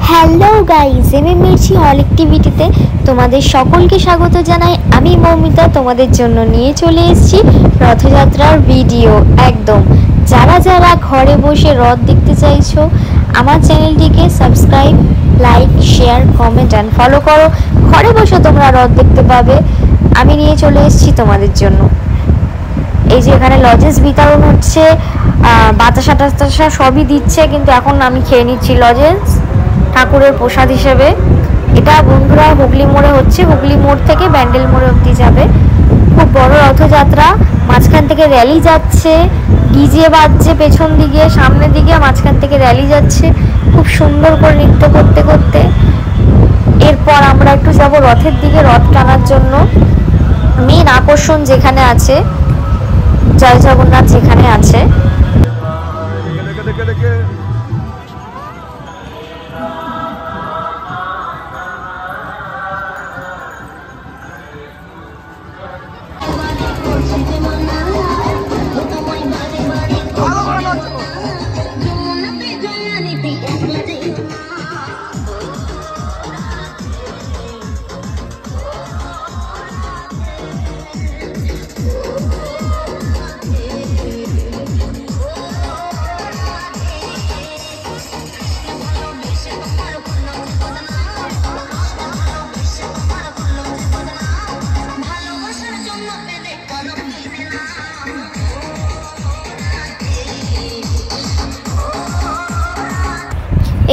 Hello guys, আমি মির্চি হল অ্যাক্টিভিটিতে তোমাদের সকলকে স্বাগত জানাই। আমি মৌমিতা তোমাদের জন্য নিয়ে চলে এসেছি রথযাত্রার ভিডিও। একদম যারা যারা ঘরে বসে রথ দেখতে চাইছো, আমার চ্যানেলটিকে subscribe, like, share, comment and follow করো। ঘরে বসে তোমরা রথ দেখতে পাবে। আমি নিয়ে চলে এসেছি তোমাদের জন্য। এই যে এখানে লজেন্স বিতরণ হচ্ছে, বাতাসা টাতাসা সবই দিচ্ছে, কিন্তু এখন আমি খেয়ে নিচ্ছি লজেন্স ঠাকুরের প্রসাদ হিসেবে। এটা বন্ধুরা হুগলি মোড়ে হচ্ছে, হুগলি মোড় থেকে ব্যান্ডেল মোড়ে অবধি যাবে। খুব বড় রথযাত্রা, মাঝখান থেকে র্যালি যাচ্ছে, ডিজে বাজছে পেছন দিকে, সামনের দিকে, মাঝখান থেকে র্যালি যাচ্ছে খুব সুন্দর করে নৃত্য করতে করতে। এরপর আমরা একটু যাব রথের দিকে, রথ টানার জন্য। মেন আকর্ষণ যেখানে আছে, জয় জগন্নাথ যেখানে আছে,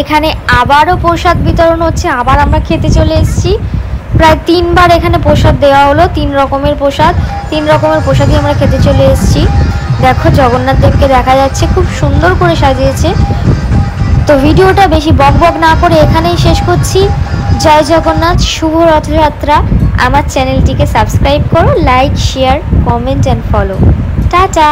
এখানে আবারও প্রসাদ বিতরণ হচ্ছে। আবার আমরা খেতে চলে এসেছি। প্রায় 3 বার এখানে প্রসাদ দেওয়া হলো, 3 রকমের প্রসাদ। 3 রকমের প্রসাদই আমরা খেতে চলে এসেছি। দেখো জগন্নাথ দেবকে দেখা যাচ্ছে, খুব সুন্দর করে সাজিয়েছে। তো ভিডিওটা বেশি বক বক না করে এখানেই শেষ করছি। জয় জগন্নাথ, শুভ রথযাত্রা। আমার চ্যানেলটিকে সাবস্ক্রাইব করো, like, share, comment and follow. Tata.